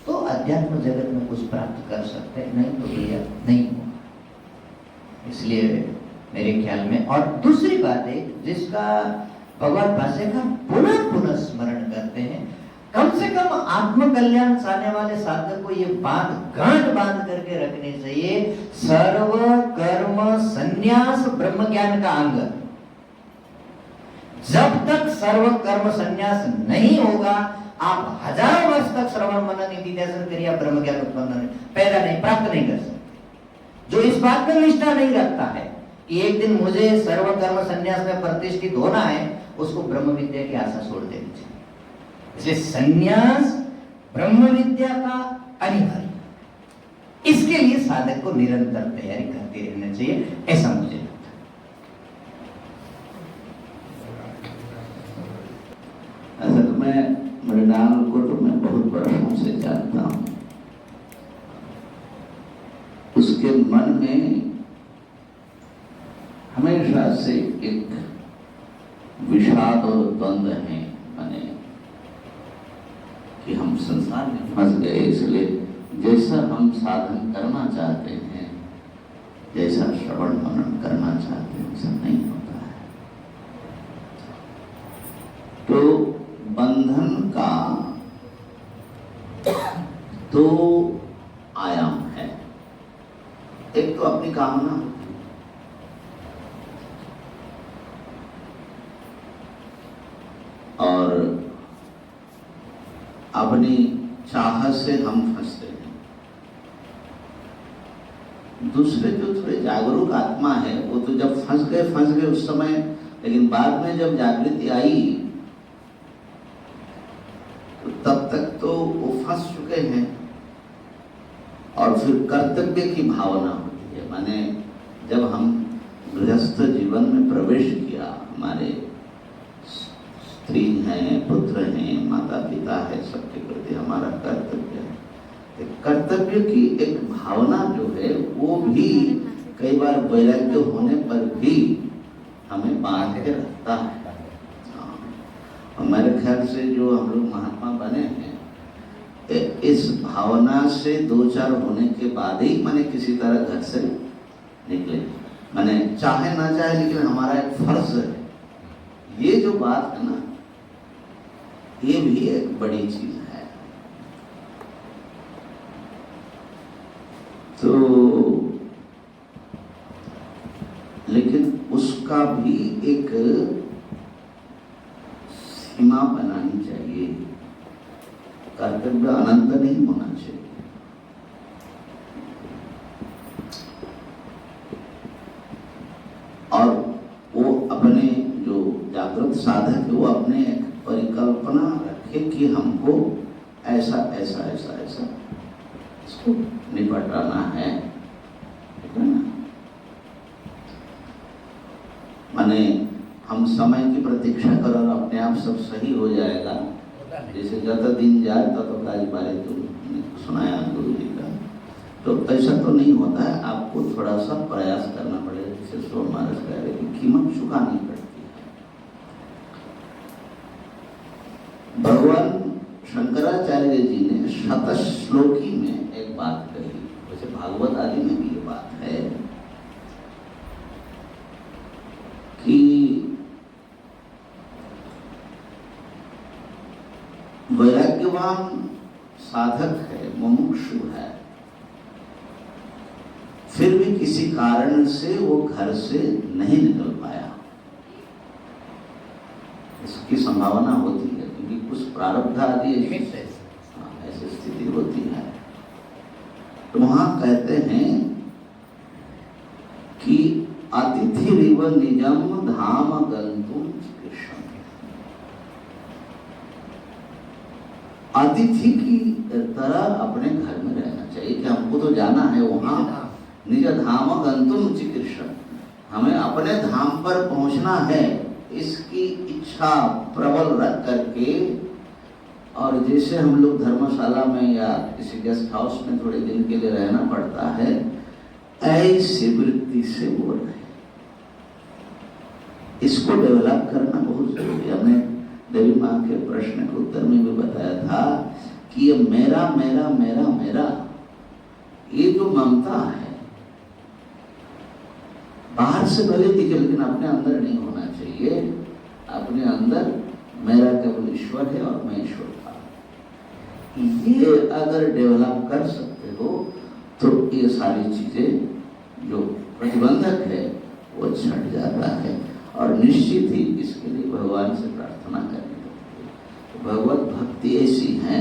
तो अध्यात्म जगत में कुछ प्राप्त कर सकते हैं, नहीं तो भैया नहीं होगा। इसलिए मेरे ख्याल में, और दूसरी बात है जिसका भगवत भाष्य का पुनः पुनः स्मरण करते हैं, कम से कम आत्म कल्याण चाहने वाले साधक को ये गांठ बांध करके रखनी चाहिए, सर्व कर्म संन्यास ब्रह्म ज्ञान का अंग। जब तक सर्व कर्म संन्यास नहीं होगा, आप हजारों वर्ष तक श्रवण मनन निधिध्यासन क्रिया ब्रह्म ज्ञान उत्पन्न पैदा नहीं, प्राप्त नहीं कर सकते। जो इस बात में निष्ठा नहीं रखता है कि एक दिन मुझे सर्वकर्म संन्यास में प्रतिष्ठित होना है, उसको ब्रह्म विद्या की आशा छोड़ देनी चाहिए। इसलिए संन्यास ब्रह्म विद्या का अनिवार्य, इसके लिए साधक को निरंतर तैयारी करते रहना चाहिए, ऐसा मुझे लगता है। ऐसा तो मैं मृणाल को तो मैं बहुत वर्षों से जानता हूँ। उसके मन में हमेशा से एक विषाद और द्वंद्व है, माने कि हम संसार में फंस गए, इसलिए जैसा हम साधन करना चाहते हैं, जैसा श्रवण मनन करना चाहते हैं, वैसा नहीं होता है। तो बंधन का दो आयाम है। एक तो अपनी कामना, और अपनी चाहत से हम फंसते हैं। दूसरे जो थोड़े जागरूक आत्मा है, वो तो जब फंस गए उस समय, लेकिन बाद में जब जागृति आई तो तब तक तो वो फंस चुके हैं। और फिर कर्तव्य की भावना होती है, माने जब हम गृहस्थ जीवन में प्रवेश किया, हमारे स्त्री हैं, पुत्र हैं, माता पिता है, सबके प्रति हमारा कर्तव्य है। कर्तव्य की एक भावना जो है वो भी कई बार वैराग्य होने पर भी हमें बांध के रखता है। और मेरे ख्याल से जो हम लोग महात्मा बने हैं, इस भावना से दो चार होने के बाद ही माने किसी तरह घर से निकले, माने चाहे ना चाहे, लेकिन हमारा एक फर्ज है। ये जो बात है ना, ये भी एक बड़ी चीज है। तो लेकिन उसका भी एक सीमा बनानी चाहिए, कर्तव्य अनंत नहीं होना चाहिए। और वो अपने जो जागृत साधक है, वो अपने एक परिकल्पना रखे कि हमको ऐसा ऐसा ऐसा ऐसा इसको निपटाना है ना। माने हम समय की प्रतीक्षा करो और अपने आप सब सही हो जाएगा, जैसे जब दिन जाए तो काज बारे तुमने सुनाया गुरु जी का, तो ऐसा तो नहीं होता है। आपको थोड़ा सा प्रयास करना पड़ेगा, जैसे सो महाराज कह रहे कि कीमत चुकानी पड़ती है। भगवान शंकराचार्य जी ने शतश्लोकी में एक बात कही, वैसे भागवत आदि में भी ये बात है कि वैराग्यवान साधक है, मुमुक्षु है, फिर भी किसी कारण से वो घर से नहीं निकल पाया। इसकी संभावना होती है क्योंकि कुछ प्रारब्ध आदि ऐसी स्थिति होती है। तो वहां कहते हैं कि अतिथिरिव निजम धाम गंतुम चिकीर्षण। अतिथि की तरह अपने घर में रहना चाहिए कि हमको तो जाना है वहां, निज धाम गंतुम चिकीर्षण, हमें अपने धाम पर पहुंचना है, इसकी इच्छा प्रबल रख करके। और जैसे हम लोग धर्मशाला में या किसी गेस्ट हाउस में थोड़े दिन के लिए रहना पड़ता है, ऐसी वृत्ति से बोल रहे, इसको डेवलप करना बहुत जरूरी है। हमने देवी माँ के प्रश्न के उत्तर में भी बताया था कि ये मेरा मेरा मेरा मेरा, ये जो ममता है बाहर से भले दिखे लेकिन अपने अंदर नहीं होना चाहिए। अपने अंदर मेरा केवल ईश्वर है और मैं ईश्वर का, ये अगर डेवलप कर सकते हो तो ये सारी चीजें जो प्रतिबंधक है वो छट जाता है। और निश्चित ही इसके लिए भगवान से प्रार्थना करनी पड़ती है। तो भगवत भक्ति ऐसी है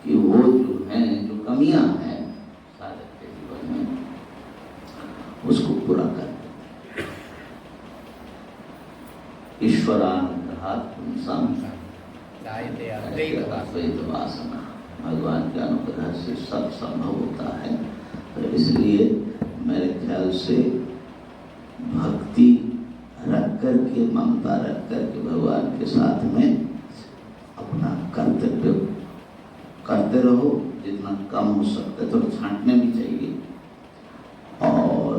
कि वो जो है, जो कमियां हैं साधक के जीवन में, उसको पूरा कर देती है। ईश्वरानुग्रहात् पुंसां द्वैतवासना, भगवान के अनुग्रह से सब संभव होता है। तो इसलिए मेरे ख्याल से भक्ति रख करके, ममता रख करके भगवान के साथ में अपना कर्तव्य करते रहो, जितना कम हो सकता है। थोड़ा छांटने भी चाहिए और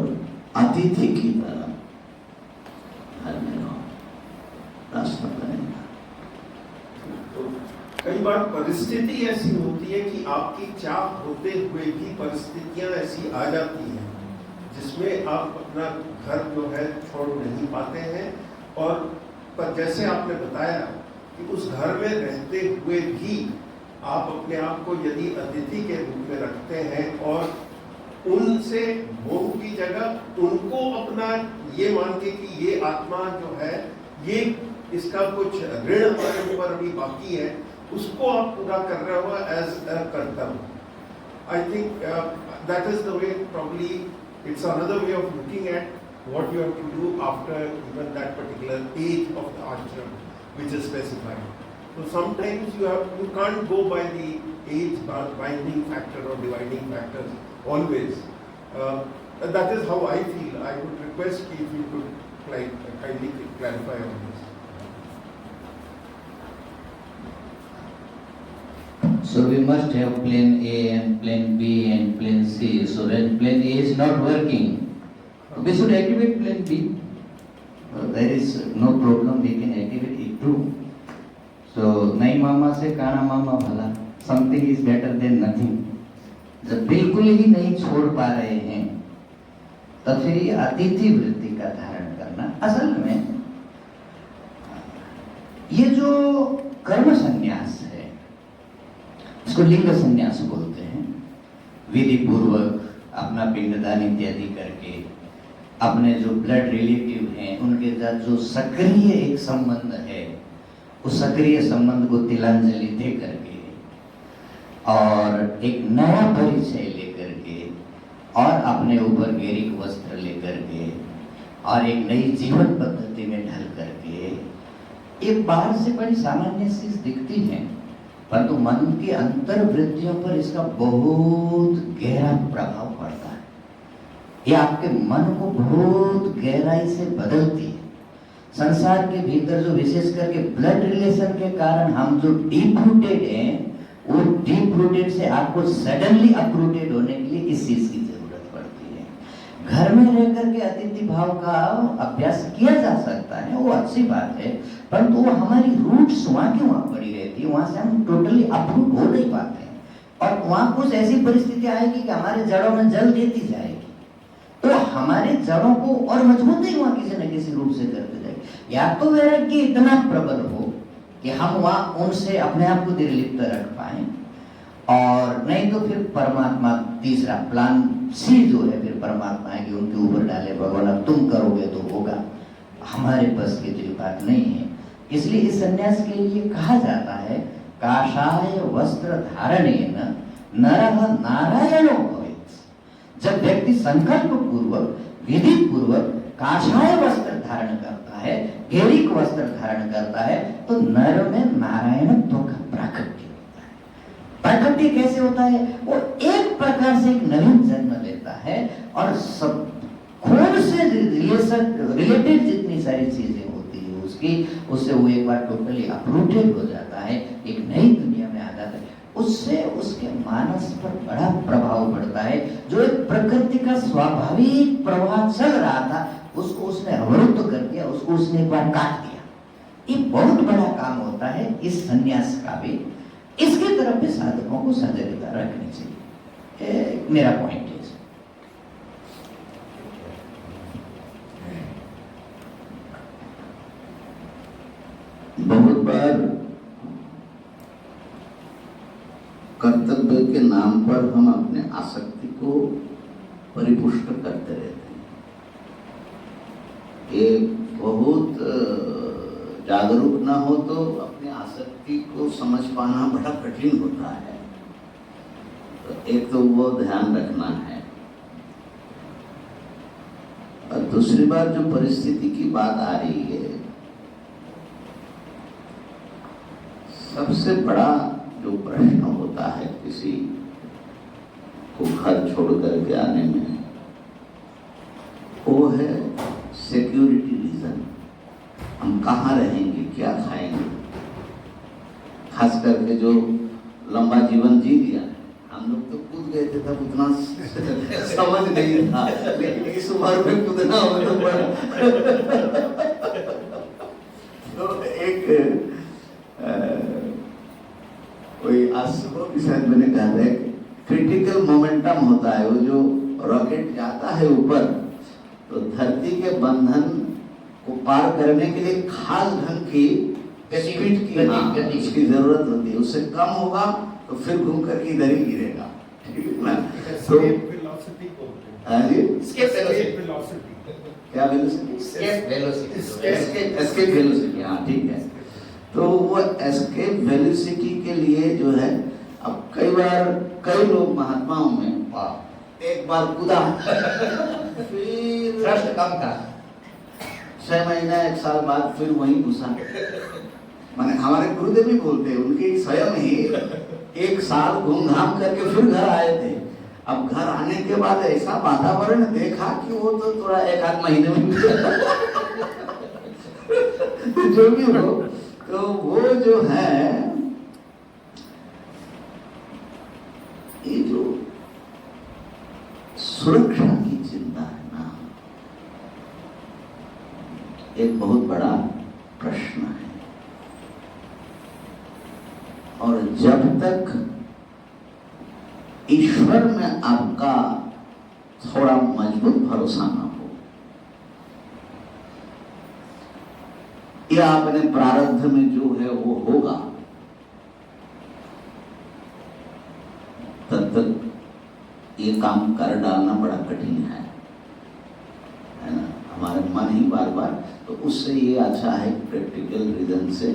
अतिथि की तरह घर में रहो, रास्ता बनेगा। कई बार परिस्थिति ऐसी होती है कि आपकी चाह होते हुए भी परिस्थितियां ऐसी आ जाती हैं जिसमें आप अपना घर जो है छोड़ नहीं पाते हैं। और पर जैसे आपने बताया कि उस घर में रहते हुए भी आप अपने आप को यदि अतिथि के रूप में रखते हैं और उनसे भोग की जगह उनको अपना ये मान के कि ये आत्मा जो है ये इसका कुछ ऋण हमारे ऊपर अभी बाकी है, उसको आप पूरा कर रहे हो एज अ कर्तव्य। I think that is the way, probably it's another way of looking at what you have to do after even that particular age of the ashram which is specified. So sometimes you can't go by the age binding factor or dividing factors always. That is how I feel. I would request if you could kindly clarify on this. So we must have plan A and plan B and plan C. So when plan A is not working, we should activate plan B. There is no problem, we can activate it too. So नहीं मामा से काना मामा भला, something is better than nothing. जब बिल्कुल ही नहीं छोड़ पा रहे हैं तो फिर ये अतिथि वृत्ति का धारण करना, असल में ये जो कर्म संन्यास है इसको लिंग संन्यास बोलते हैं। विधि पूर्वक अपना पिंडदान इत्यादि करके अपने जो ब्लड रिलेटिव हैं उनके साथ जो सक्रिय एक संबंध है, उस सक्रिय संबंध को तिलांजलि दे करके और एक नया परिचय लेकर के और अपने ऊपर गैरिक वस्त्र लेकर के और एक नई जीवन पद्धति में ढल करके, एक बाहर से बड़ी सामान्य चीज दिखती है परंतु मन की अंतर्वृत्तियों पर इसका बहुत गहरा प्रभाव पड़ता है। ये आपके मन को बहुत गहराई से बदलती है। संसार के भीतर जो विशेष करके ब्लड रिलेशन के कारण हम जो डीप रूटेड हैं, वो डीप रूटेड से आपको सडनली अपरूटेड होने के लिए इस चीज की जरूरत पड़ती है। घर में रह करके अतिथि भाव का अभ्यास किया जा सकता है, वो अच्छी बात है, परंतु वो हमारी रूट्स वहाँ की वहाँ पड़ी रहती है, वहाँ से हम टोटली अपरूट हो नहीं पाते हैं और वहाँ कुछ ऐसी परिस्थिति आएगी कि हमारे जड़ों में जल देती जाएगी, तो हमारे जड़ों को और मजबूत ही वहाँ किसी न किसी रूप से करते जाएगी। या तो वैराग्य इतना प्रबल हो कि हम वहाँ उनसे अपने आप को निर्लिप्त रख पाए, और नहीं तो फिर परमात्मा, तीसरा प्लान सी जो है फिर परमात्मा है कि उनके ऊपर डाले भगवान अब तुम करोगे तो होगा, हमारे बस की तो बात नहीं है। इसलिए इस संन्यास के लिए कहा जाता है काषाय वस्त्र धारणेन नरः नारायणो भवेत्। जब व्यक्ति संकल्प पूर्वक विधि पूर्वक काषाय वस्त्र धारण करता है, गैरिक वस्त्र धारण करता है, तो नर में नारायणत्व का प्राकट्य होता है। प्राकट्य कैसे होता है? वो एक प्रकार से एक नवीन जन्म लेता है और सब खून से रिलेटेड जितनी सारी चीजें होती है उससे वो एक बार टोटली अपरूटेड हो जाता है, एक नई दुनिया में आ जाता है। उससे उसके मानस पर बड़ा प्रभाव पड़ता है। जो एक प्रकृति का स्वाभाविक प्रवाह चल रहा था उसको उसने अवरुद्ध कर दिया, उसको उसने एक बार काट दिया। ये बहुत बड़ा काम होता है इस संन्यास का भी। इसकी तरफ भी साधकों को सजगता रखनी चाहिए, मेरा पॉइंट है। बहुत बार कर्तव्य के नाम पर हम अपने आसक्ति को परिपुष्ट करते रहते हैं। ये बहुत जागरूक ना हो तो अपनी आसक्ति को समझ पाना बड़ा कठिन होता है। तो एक तो वो ध्यान रखना है, और दूसरी बात जो परिस्थिति की बात आ रही है सबसे बड़ा जो प्रश्न होता है किसी को घर छोड़ करके आने में, वो है सिक्योरिटी रीजन। हम कहाँ रहेंगे, क्या खाएंगे। खास करके जो लंबा जीवन जी लिया, हम लोग तो कूद गए थे तब उतना समझ नहीं था, लेकिन इस उम्र में कूदना हो तो बड़ा तो एक कोई आज सुबह भी शायद मैंने कहा था, क्रिटिकल मोमेंटम होता है, वो जो रॉकेट जाता है ऊपर, तो धरती के बंधन को पार करने के लिए खास ढंग की स्पीड की उसकी जरूरत होती है। उससे कम होगा तो फिर घूम करके इधर ही गिरेगा, ठीक है ना। तो क्या वेलोसिटी, एस्केप वेलोसिटी, हाँ ठीक है। तो वो एस्केप वेलोसिटी के लिए जो है, अब कई लोग महात्माओं में एक बार कूदा फिर थ्रस्ट कम था, 6 महीना 1 साल बाद फिर वहीं घुसा। माने हमारे गुरुदेव भी बोलते हैं, उनके स्वयं ही 1 साल घूम घाम करके फिर घर आए थे। अब घर आने के बाद ऐसा वातावरण देखा कि वो तो थोड़ा 1-8 महीने में जो भी हो, तो वो जो है, ये जो सुरक्षा की चिंता है ना, एक बहुत बड़ा प्रश्न है। और जब तक ईश्वर में आपका थोड़ा मजबूत भरोसा ना हो, या अपने प्रारब्ध में जो है वो होगा, तब तक ये काम कर डालना बड़ा कठिन है ना। हमारे मन ही बार बार, तो उससे ये अच्छा है प्रैक्टिकल रीजन से,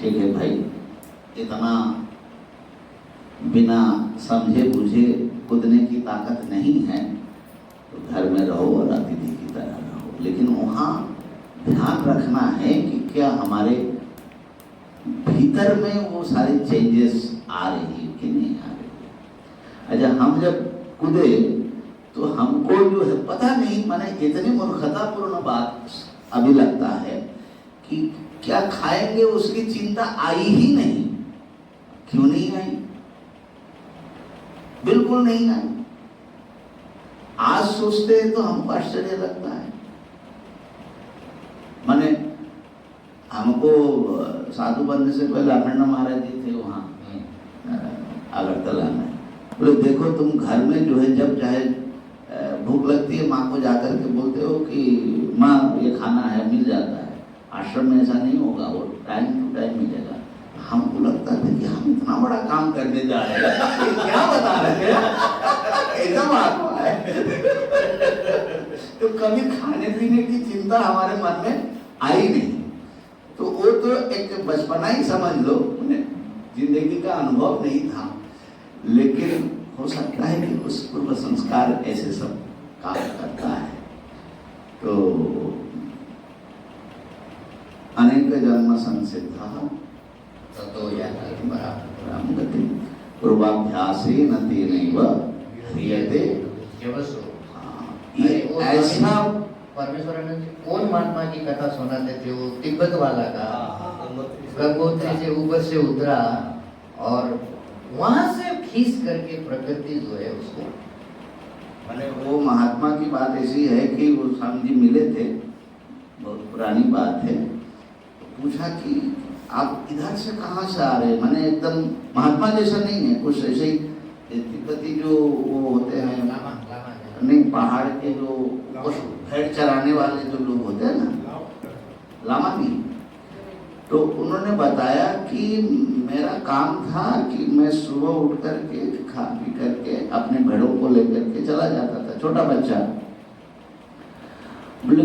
ठीक है भाई, इतना बिना समझे बुझे कूदने की ताकत नहीं है, तो घर में रहो और अतिथि की तरह रहो। लेकिन वहाँ ध्यान रखना है कि क्या हमारे भीतर में वो सारे चेंजेस आ रही है कि नहीं आ रही है। अच्छा, हम जब कूदे तो हमको जो है पता नहीं, माने इतनी मूर्खतापूर्ण बात अभी लगता है कि क्या खाएंगे उसकी चिंता आई ही नहीं। क्यों नहीं आई? बिल्कुल नहीं आई। आज सोचते हैं तो हमको आश्चर्य लगता है। माने हमको साधु बनने से पहले अखंड महाराज जी थे वहाँ अगरतला में, बोले देखो तुम घर में जो है जब चाहे भूख लगती है माँ को जाकर के बोलते हो कि माँ ये खाना है, मिल जाता है। आश्रम में ऐसा नहीं होगा, वो टाइम टू टाइम मिलेगा। हमको लगता था कि हम इतना बड़ा काम करने जा रहे हैं, क्या बता रहे हैं, एकदम आत्मा है। तो कभी खाने पीने की चिंता हमारे मन में आई नहीं। तो वो तो एक बचपना ही समझ लो, उन्हें जिंदगी का अनुभव नहीं था। लेकिन हो सकता है कि उस पूर्व संस्कार ऐसे सब काम करता है। तो अनेक जन्म संसिद्ध तो गति पूर्वाभ्यासेन तेनैव ह्रियते। ये ऐसा परमेश्वरानंद जी कौन महात्मा की कथा सुनाते थे? वो तिब्बत वाला का, गंगोत्री से ऊपर से उतरा और वहां से खींच करके प्रकृति जो है उसको, मैंने वो महात्मा की बात ऐसी है कि वो स्वामी जी मिले थे, बहुत पुरानी बात है। तो पूछा कि आप इधर से कहाँ से आ रहे हैं? मैंने एकदम महात्मा जैसा नहीं है, कुछ ऐसे ही तिब्बती जो वो होते हैं नहीं, पहाड़ के जो भेड़ चराने वाले जो लोग होते हैं ना, लामा भी। तो उन्होंने बताया कि मेरा काम था कि मैं सुबह उठ करके खा पी करके अपने भेड़ों को लेकर के चला जाता था, छोटा बच्चा। बोले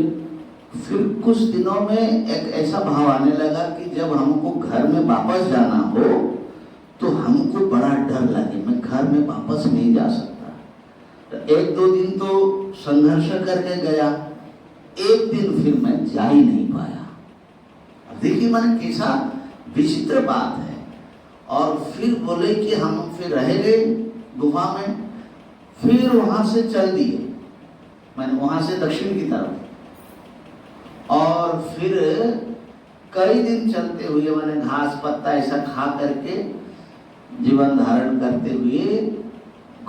फिर कुछ दिनों में एक ऐसा भाव आने लगा कि जब हमको घर में वापस जाना हो तो हमको बड़ा डर लगे, मैं घर में वापस नहीं जा सकता। तो 1-2 दिन तो संघर्ष करके गया, एक दिन फिर मैं जा ही नहीं पाया। देखिए मैंने कैसा विचित्र बात है। और फिर बोले कि हम फिर रह गए गुफा में, फिर वहां से चल दिए, मैंने वहां से दक्षिण की तरफ, और फिर कई दिन चलते हुए मैंने घास पत्ता ऐसा खा करके जीवन धारण करते हुए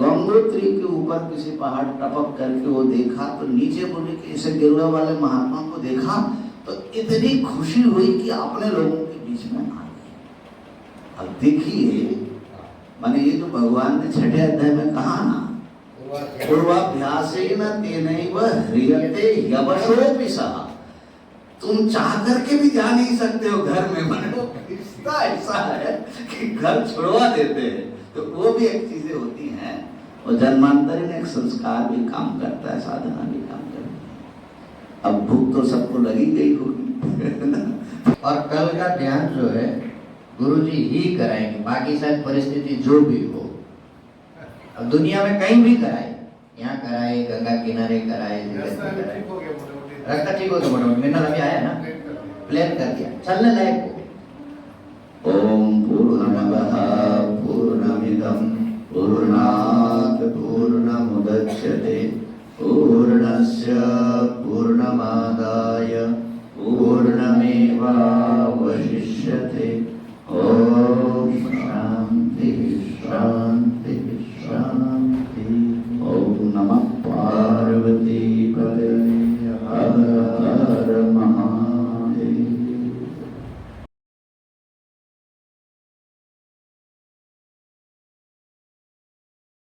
गंगोत्री के ऊपर किसी पहाड़ टपक करके वो देखा, तो नीचे बोले कि इसे गेरुआ वाले महात्मा को देखा तो इतनी खुशी हुई कि अपने लोगों के बीच में आ गए। अब देखिए, माने ये तो भगवान ने छठे अध्याय में कहा ना, पूर्वाभ्यासेन तेनैव ह्रियते यवशोऽपि सः। तुम चाह करके भी जा नहीं सकते हो घर में, माने वो रिश्ता ऐसा है कि घर छुड़वा देते हैं। तो वो भी एक चीजें होती हैं, और जन्मांतरीण एक संस्कार भी काम करता है, साधना भी काम करती है। अब भूख तो सबको लगी गई होगी। और कल का ध्यान जो है गुरुजी ही कराएंगे, बाकी शायद परिस्थिति जो भी हो, अब दुनिया में कहीं भी कराए, यहाँ कराए, गंगा किनारे कराए, रास्ता ठीक हो गया मोटा-मोटी। रास्ता ठीक हो गया मोटा-मोटी, मिन्नल अभी आया ना, प्लान कर दिया, चलने लायक हो। ओम पूर्णमदः पूर्णमिदं पूर्णात् पूर्णमुदच्यते पूर्णस्य पूर्णमादाय पूर्णमेवावशिष्यते।